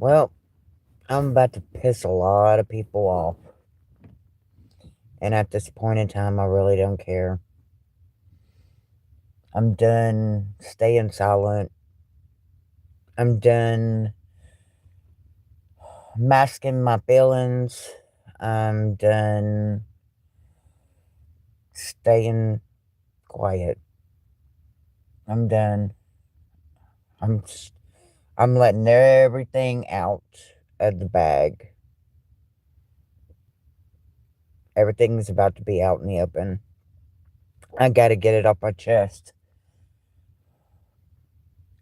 Well, I'm about to piss a lot of people off. And at this point in time, I really don't care. I'm done staying silent. I'm done masking my feelings. I'm done staying quiet. I'm done. I'm I'm letting everything out of the bag. Everything's about to be out in the open. I gotta get it off my chest.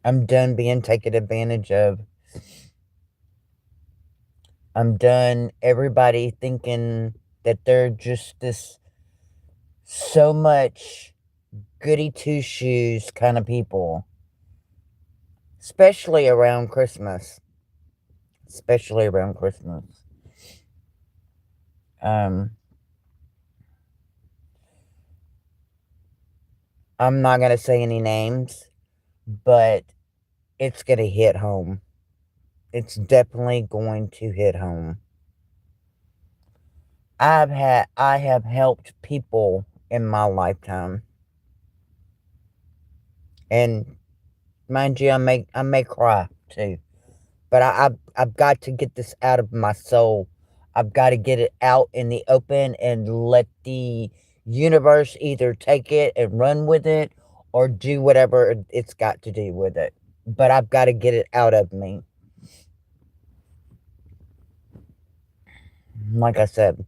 I'm done being taken advantage of. I'm done everybody thinking that they're just this so much goody two shoes kind of people, especially around Christmas. Especially around Christmas. Um, I'm not gonna say any names, but it's gonna hit home. It's definitely going to hit home. I have helped people in my lifetime. And mind you, I may cry too. But I've got to get this out of my soul. I've got to get it out in the open and let the universe either take it and run with it or do whatever it's got to do with it. But I've got to get it out of me. Like I said,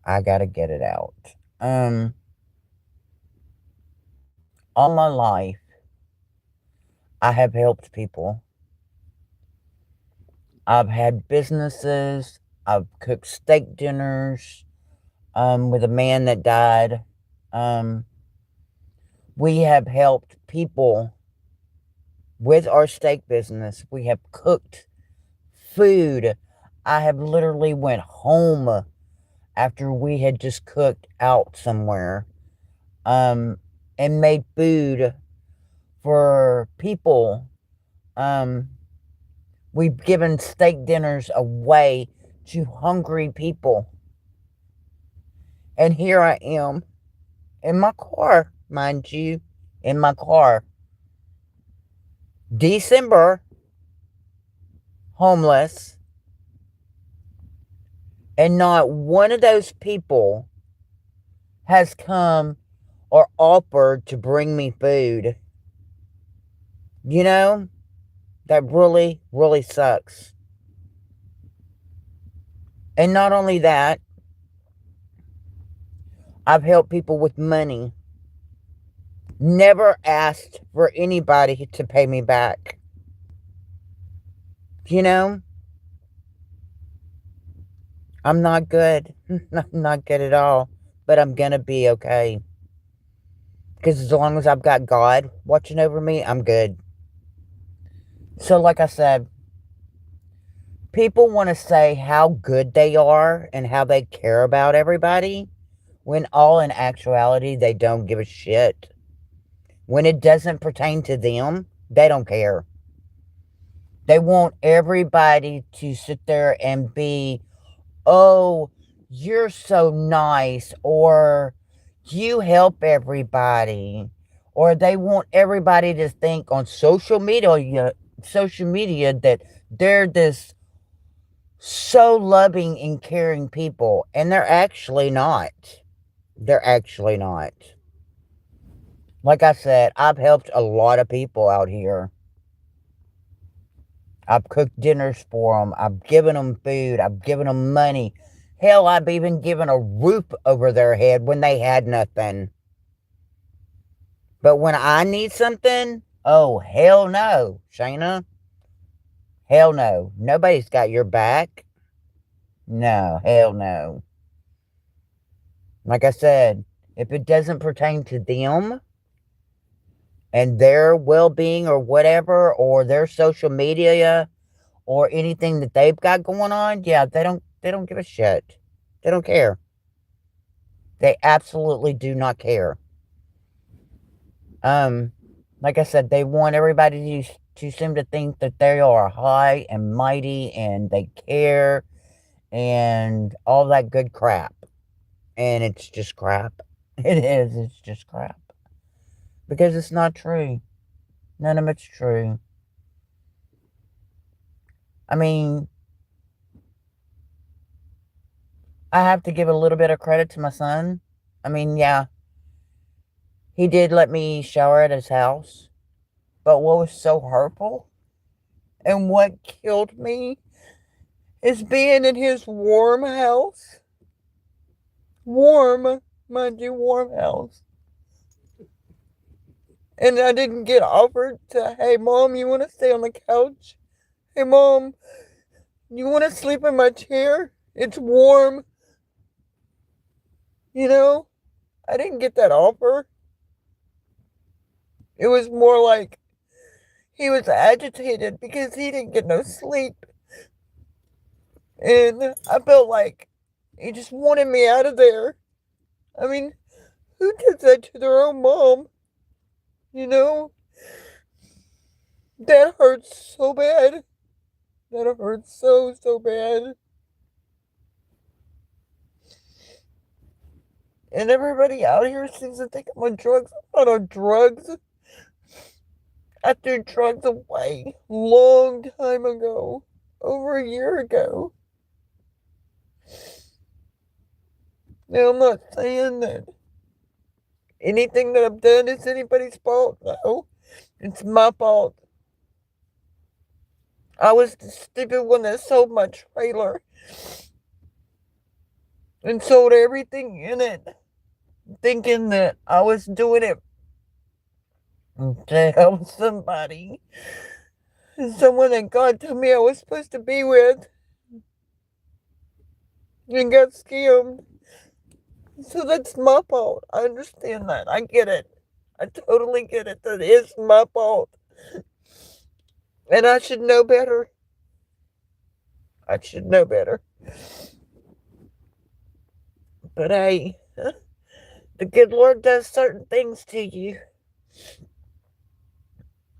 I got to get it out. All my life, I have helped people. I've had businesses. I've cooked steak dinners with a man that died. Um, we have helped people with our steak business. We have cooked food. I have literally went home after we had just cooked out somewhere and made food for people. We've given steak dinners away to hungry people. And here I am in my car, mind you, in my car. December, homeless, and not one of those people has come or offered to bring me food. You know, that really, really sucks. And not only that, I've helped people with money. Never asked for anybody to pay me back. You know, I'm not good. I'm not good at all. But I'm gonna be okay. Because as long as I've got God watching over me, I'm good. So, like I said, people want to say how good they are and how they care about everybody, when all in actuality, they don't give a shit. When it doesn't pertain to them, they don't care. They want everybody to sit there and be, oh, you're so nice, or you help everybody, or they want everybody to think on social media that they're this so loving and caring people, and they're actually not. They're actually not. Like I said, I've helped a lot of people out here. I've cooked dinners for them. I've given them food. I've given them money. Hell, I've even given a roof over their head when they had nothing. But when I need something, oh, hell no, Shayna. Hell no. Nobody's got your back. No, hell no. Like I said, if it doesn't pertain to them and their well-being or whatever, or their social media or anything that they've got going on, yeah, they don't give a shit. They don't care. They absolutely do not care. Um Like I said, they want everybody to seem to think that they are high and mighty and they care and all that good crap. And it's just crap. It is. It's just crap. Because it's not true. None of it's true. I mean, I have to give a little bit of credit to my son. I mean, yeah, he did let me shower at his house. But what was so hurtful and what killed me is being in his warm house. Warm, mind you, warm house. And I didn't get offered to, hey, mom, you want to stay on the couch? Hey, mom, you want to sleep in my chair? It's warm. You know, I didn't get that offer. It was more like he was agitated because he didn't get no sleep. And I felt like he just wanted me out of there. I mean, who does that to their own mom? You know? That hurts so bad. That hurts so, so bad. And everybody out here seems to think I'm on drugs. I'm not on drugs. I threw drugs away long time ago. Over a year ago. Now, I'm not saying that anything that I've done is anybody's fault. No, it's my fault. I was the stupid one that sold my trailer and sold everything in it, thinking that I was doing it to help somebody. Someone that God told me I was supposed to be with and got scammed. So that's my fault. I understand that. I get it. I totally get it. That is my fault. And I should know better. I should know better. But hey, the good Lord does certain things to you.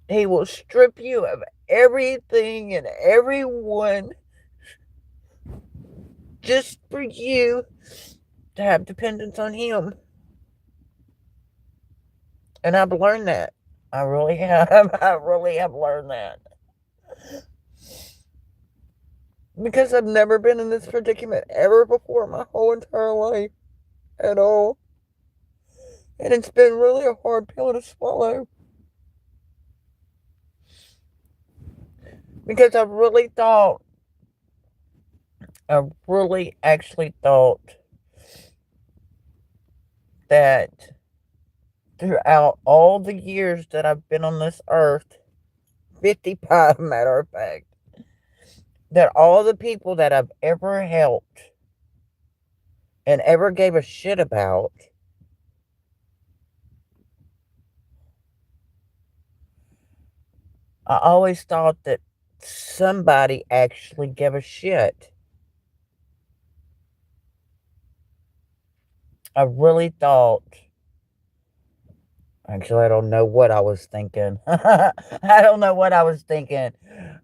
He will strip you of everything and everyone just for you to have dependence on Him. And I've learned that. I really have. I really have learned that. Because I've never been in this predicament ever before my whole entire life at all. And it's been really a hard pill to swallow. Because I really actually thought that throughout all the years that I've been on this earth, 55 matter of fact, that all the people that I've ever helped and ever gave a shit about, I always thought that somebody actually gave a shit. I really thought. Actually, I don't know what I was thinking. I don't know what I was thinking.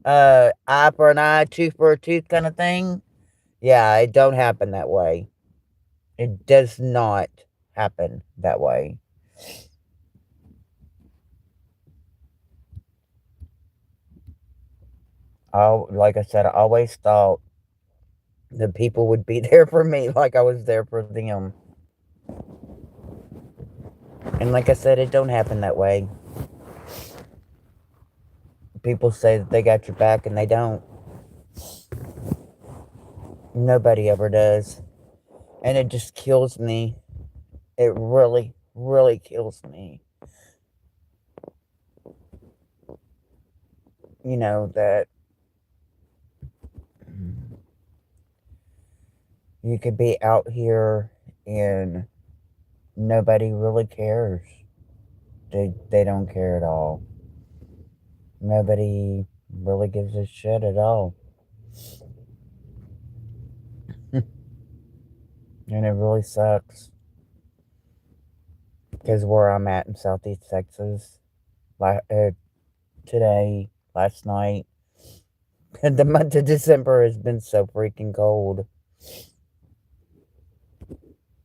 Eye for an eye, tooth for a tooth kind of thing. Yeah, it don't happen that way. It does not happen that way. Like I said, I always thought the people would be there for me like I was there for them. And like I said, it don't happen that way. People say that they got your back and they don't. Nobody ever does. And it just kills me. It really, really kills me. You know, that you could be out here and nobody really cares. They don't care at all. Nobody really gives a shit at all. And it really sucks. Because where I'm at in Southeast Texas, today, last night. And the month of December has been so freaking cold.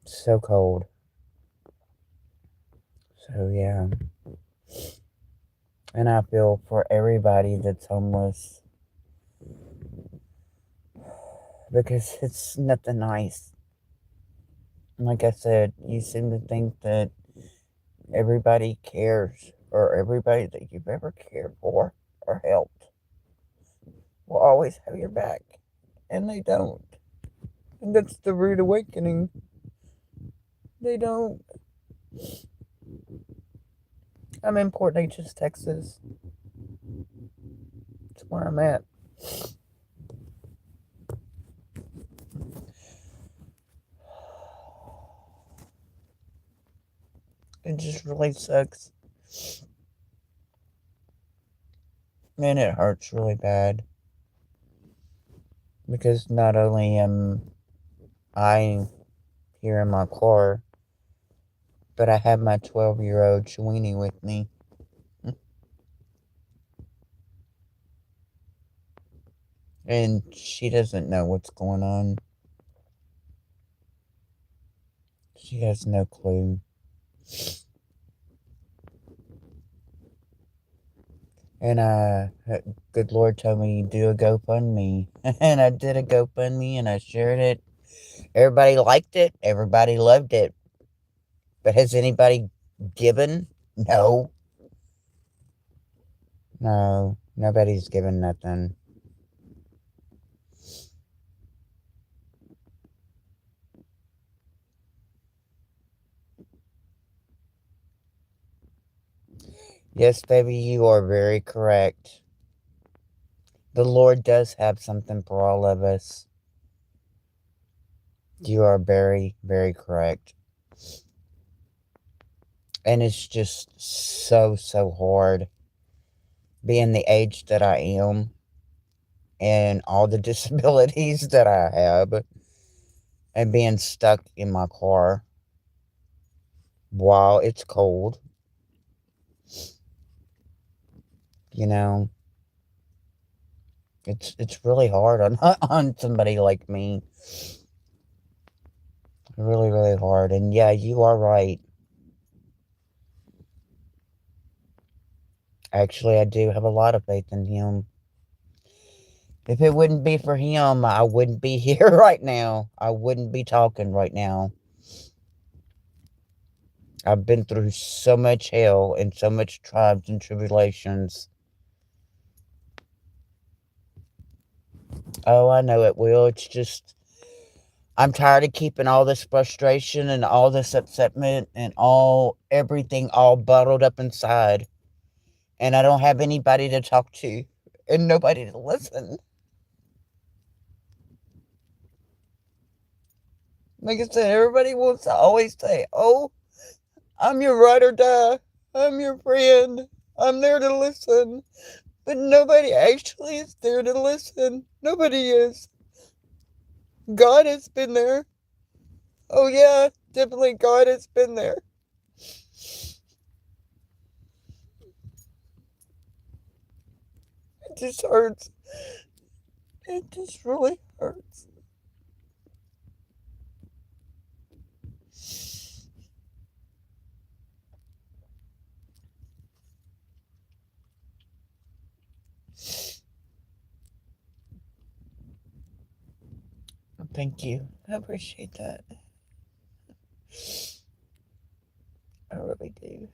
So cold. So, yeah. And I feel for everybody that's homeless because it's nothing nice. Like I said, you seem to think that everybody cares, or everybody that you've ever cared for or helped will always have your back. And they don't. And that's the rude awakening. They don't. I'm in Port Neches, Texas. That's where I'm at. It just really sucks. And it hurts really bad. Because not only am I here in my car, but I have my 12-year-old Shayna with me. And she doesn't know what's going on. She has no clue. And good Lord told me do a GoFundMe. And I did a GoFundMe and I shared it. Everybody liked it. Everybody loved it. But has anybody given? No. No. Nobody's given nothing. Yes, baby, you are very correct. The Lord does have something for all of us. You are very, very correct. And it's just so, so hard being the age that I am and all the disabilities that I have and being stuck in my car while it's cold. You know, it's really hard on on somebody like me. Really, really hard. And yeah, you are right. Actually, I do have a lot of faith in him. If it wouldn't be for him, I wouldn't be here right now. I wouldn't be talking right now. I've been through so much hell and so much trials and tribulations. Oh, I know it will. It's just, I'm tired of keeping all this frustration and all this upsetment and everything all bottled up inside. And I don't have anybody to talk to and nobody to listen. Like I said, everybody wants to always say, oh, I'm your ride or die. I'm your friend. I'm there to listen. But nobody actually is there to listen. Nobody is. God has been there. Oh, yeah, definitely God has been there. It just hurts. It just really hurts. Thank you. I appreciate that. I really do.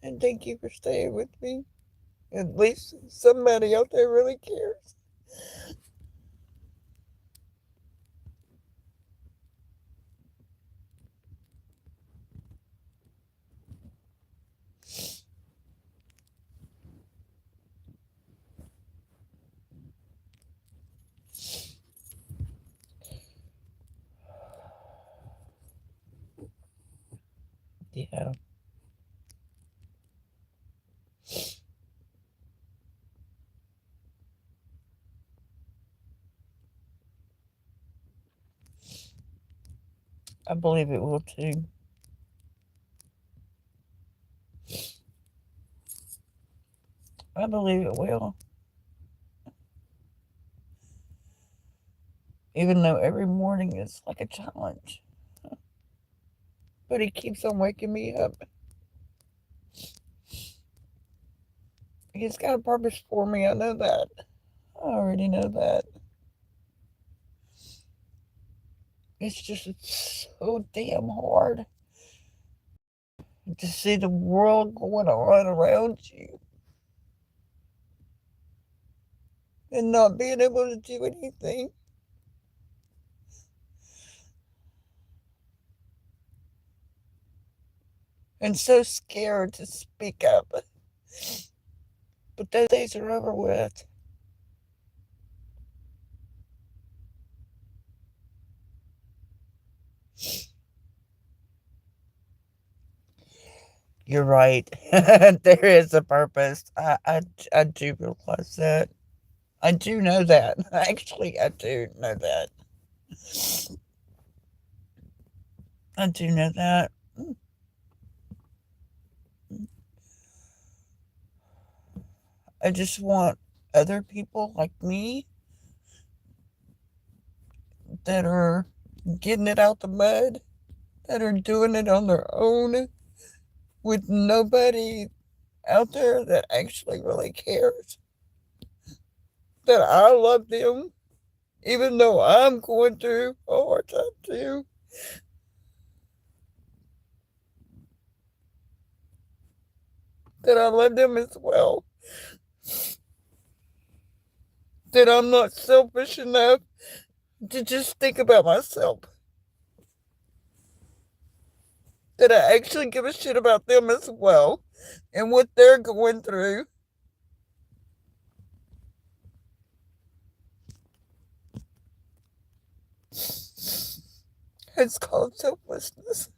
And thank you for staying with me. At least somebody out there really cares. Yeah. I believe it will too. I believe it will. Even though every morning is like a challenge. But he keeps on waking me up. He's got a purpose for me. I know that. I already know that. It's so damn hard to see the world going on around you and not being able to do anything. And so scared to speak up. But those days are over with. You're right. There is a purpose. I do realize that. I do know that. Actually, I do know that. I do know that. I just want other people like me that are getting it out the mud, that are doing it on their own with nobody out there that actually really cares. That I love them, even though I'm going through a hard time too. That I love them as well. That I'm not selfish enough to just think about myself. That I actually give a shit about them as well and what they're going through. It's called selflessness.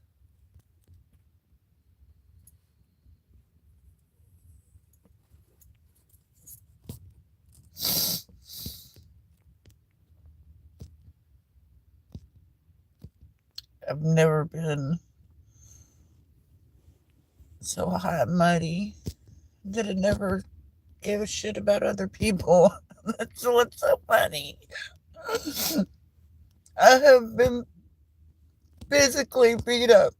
I've never been so high and mighty that I never gave a shit about other people. That's what's so funny. I have been physically beat up,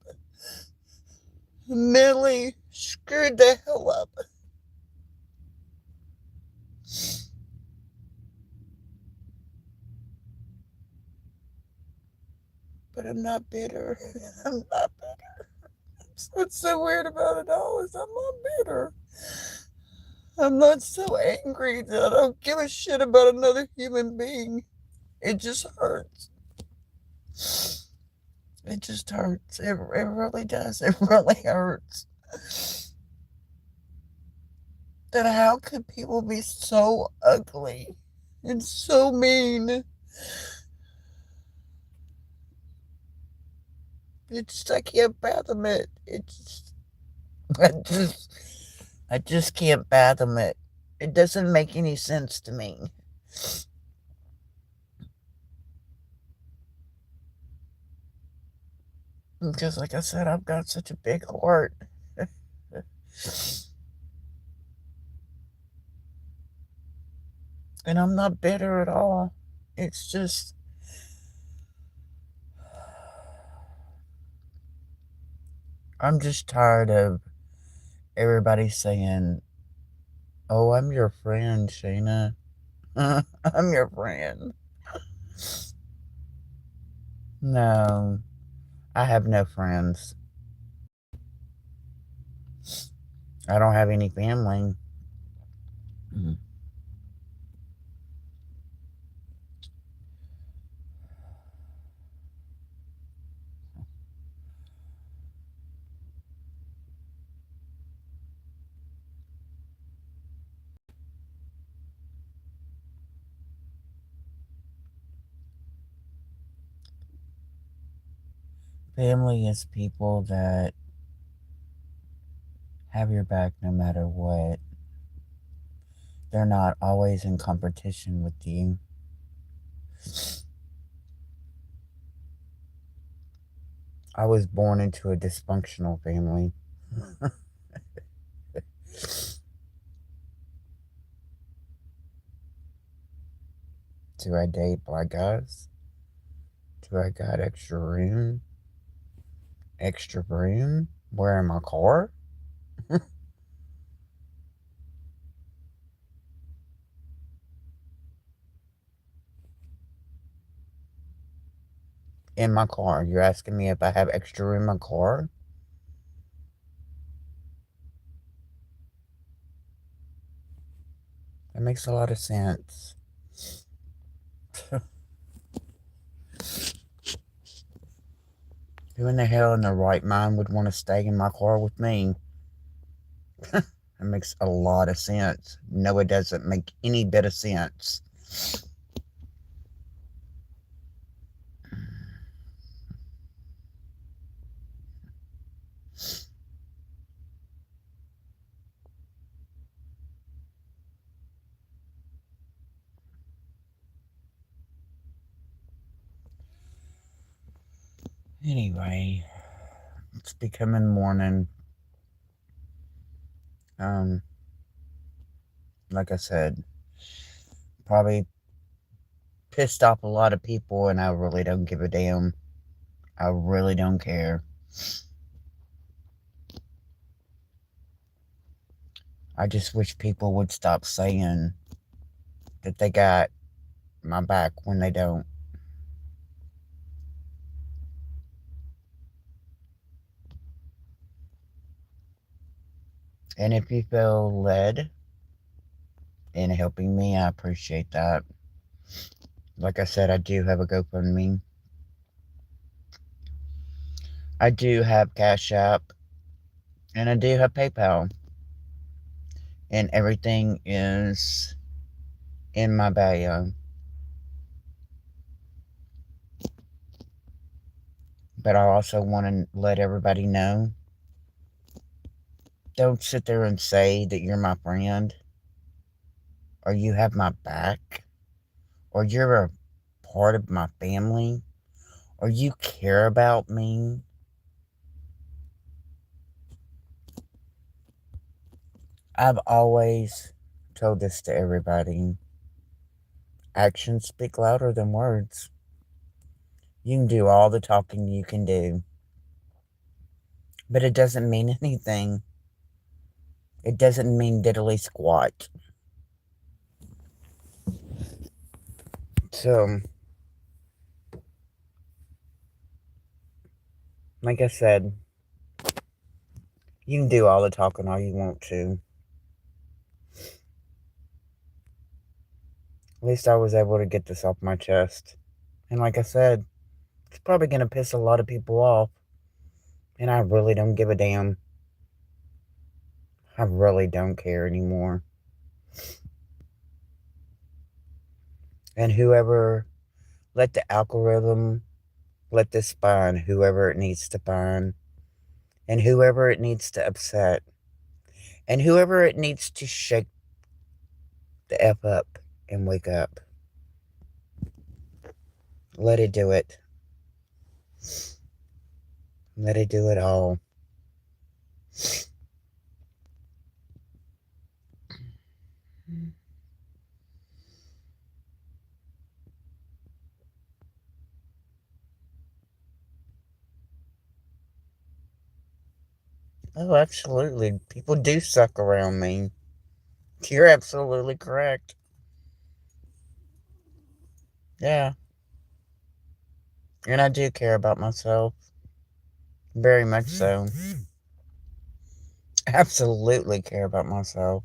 mentally screwed the hell up. But I'm not bitter. I'm not bitter. What's so weird about it all is I'm not bitter. I'm not so angry that I don't give a shit about another human being. It just hurts. It just hurts. It really does. It really hurts. That how could people be so ugly and so mean? It's just I can't fathom it. I just I just can't fathom it. It doesn't make any sense to me. Because like I said, I've got such a big heart. And I'm not bitter at all. It's just I'm just tired of everybody saying, "Oh, I'm your friend, Shayna." I'm your friend. No, I have no friends. I don't have any family. Family is people that have your back no matter what. They're not always in competition with you. I was born into a dysfunctional family. Do I date black guys? Do I got extra room? Extra room? Where in my car? In my car. You're asking me if I have extra room in my car? That makes a lot of sense. Who in the hell in their right mind would want to stay in my car with me? That makes a lot of sense. No, it doesn't make any bit of sense. Anyway, it's becoming morning. Um, like I said, probably pissed off a lot of people, and I really don't give a damn. I really don't care. I just wish people would stop saying that they got my back when they don't. And if you feel led in helping me, I appreciate that. Like I said, I do have a GoFundMe. I do have Cash App. And I do have PayPal. And everything is in my bio. But I also want to let everybody know, don't sit there and say that you're my friend, or you have my back, or you're a part of my family, or you care about me. I've always told this to everybody. Actions speak louder than words. You can do all the talking you can do, but it doesn't mean anything. It doesn't mean diddly squat. So, like I said, you can do all the talking all you want to. At least I was able to get this off my chest. And like I said, it's probably going to piss a lot of people off. And I really don't give a damn. I really don't care anymore. And whoever, let the algorithm, let this find whoever it needs to find. And whoever it needs to upset. And whoever it needs to shake the F up and wake up. Let it do it. Let it do it all. Oh, absolutely. People do suck around me. You're absolutely correct. Yeah. And I do care about myself. Very much so. Absolutely care about myself.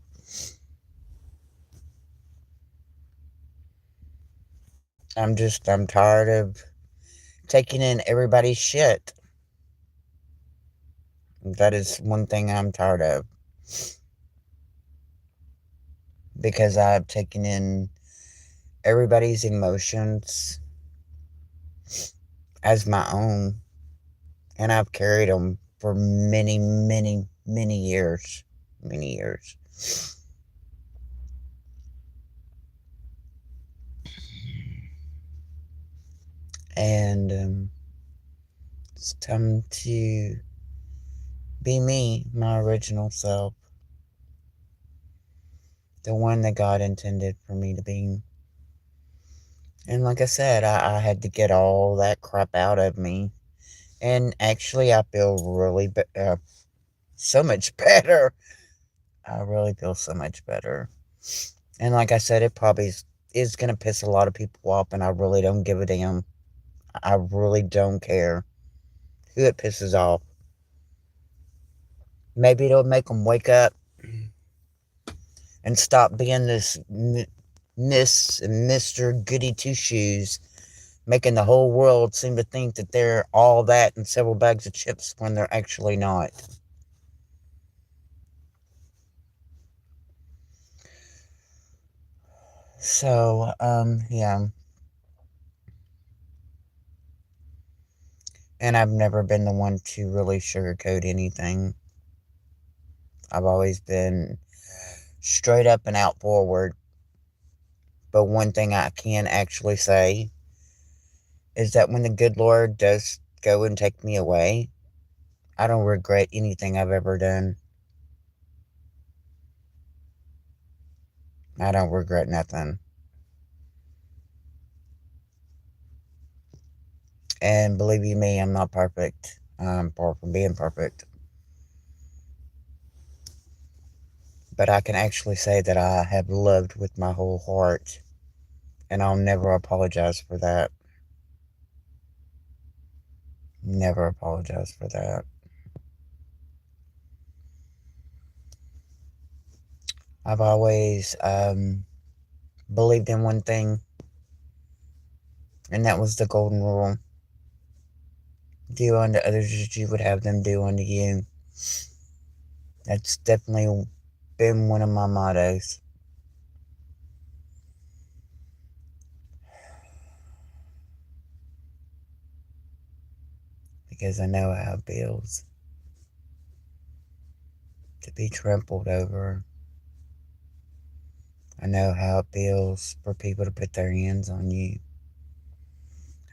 I'm tired of taking in everybody's shit. That is one thing I'm tired of. Because I've taken in everybody's emotions as my own. And I've carried them for many, many, many years. Many years. And it's time to be me, my original self. The one that God intended for me to be. And like I said, I had to get all that crap out of me. And actually, I feel so much better. I really feel so much better. And like I said, it probably is going to piss a lot of people off, and I really don't give a damn. I really don't care who it pisses off. Maybe it'll make them wake up and stop being this Miss and Mr. Goody Two Shoes, making the whole world seem to think that they're all that and several bags of chips when they're actually not. So, yeah. And I've never been the one to really sugarcoat anything. I've always been straight up and out forward. But one thing I can actually say is that when the good Lord does go and take me away, I don't regret anything I've ever done. I don't regret nothing. And believe you me, I'm not perfect. I'm far from being perfect. But I can actually say that I have loved with my whole heart. And I'll never apologize for that. Never apologize for that. I've always believed in one thing, and that was the golden rule. Do unto others as you would have them do unto you. That's definitely been one of my mottos. Because I know how it feels to be trampled over. I know how it feels for people to put their hands on you.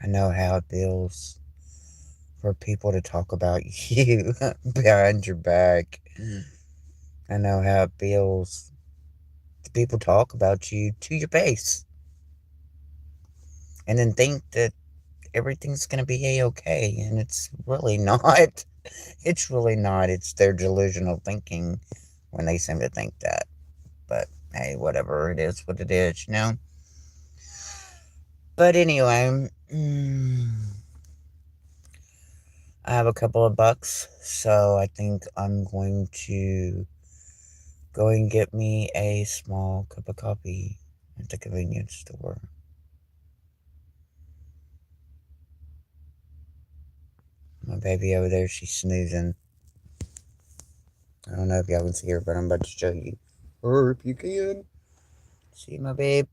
I know how it feels for people to talk about you behind your back. I know how it feels to people talk about you to your face and then think that everything's going to be a-okay, and it's really not. It's really not. It's their delusional thinking when they seem to think that. But hey, whatever, it is what it is, you know? But anyway, I have a couple of bucks, so I think I'm going to go and get me a small cup of coffee at the convenience store. My baby over there, she's snoozing. I don't know if y'all can see her, but I'm about to show you. Or if you can. See my babe?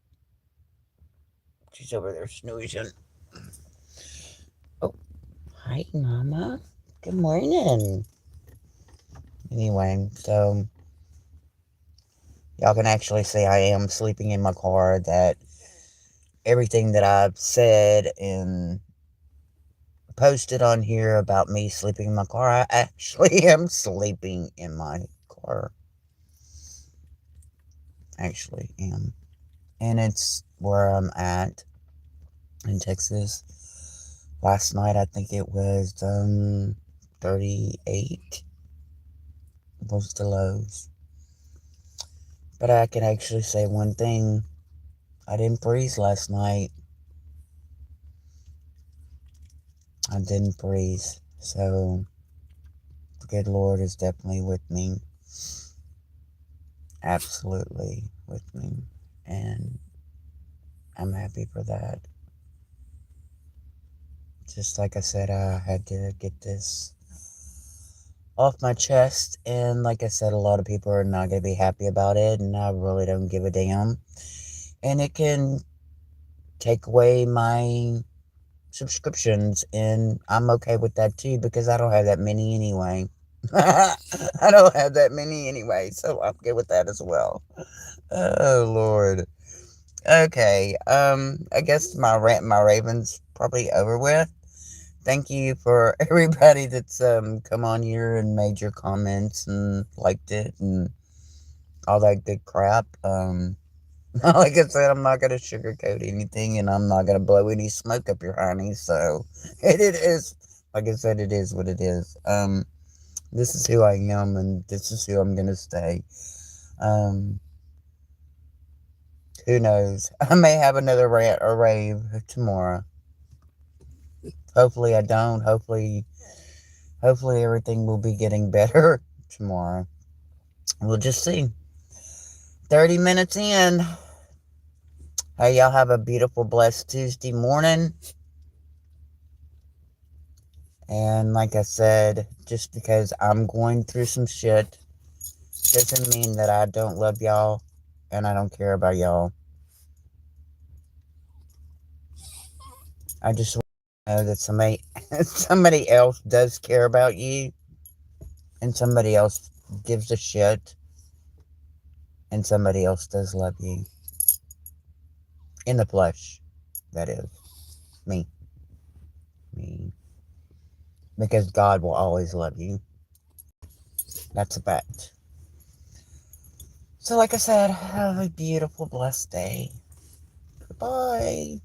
She's over there snoozing. Oh, hi, Mama. Good morning. Anyway, so y'all can actually see I am sleeping in my car. That everything that I've said and posted on here about me sleeping in my car, I actually am sleeping in my car. Actually am. And it's where I'm at in Texas. Last night I think it was 38 was the lows. But I can actually say one thing. I didn't freeze last night. I didn't freeze. So the good Lord is definitely with me. Absolutely with me. And I'm happy for that. Just like I said, I had to get this off my chest. And like I said, a lot of people are not going to be happy about it. And I really don't give a damn. And it can take away my subscriptions. And I'm okay with that too, because I don't have that many anyway. I don't have that many anyway. So I'm good with that as well. Oh, Lord. Okay. I guess my rant, my Raven's probably over with. Thank you for everybody that's come on here and made your comments and liked it and all that good crap. Like I said, I'm not going to sugarcoat anything, and I'm not going to blow any smoke up your honey. So it is, like I said, it is what it is. This is who I am, and this is who I'm going to stay. Um, who knows? I may have another rant or rave tomorrow. Hopefully I don't. Hopefully everything will be getting better tomorrow. We'll just see. 30 minutes in. Hey, y'all have a beautiful, blessed Tuesday morning. And like I said, just because I'm going through some shit doesn't mean that I don't love y'all and I don't care about y'all. I just want to know that somebody else does care about you, and somebody else gives a shit, and somebody else does love you. In the flesh, that is. Me. Me. Because God will always love you. That's a fact. So, like I said, have a beautiful, blessed day. Goodbye.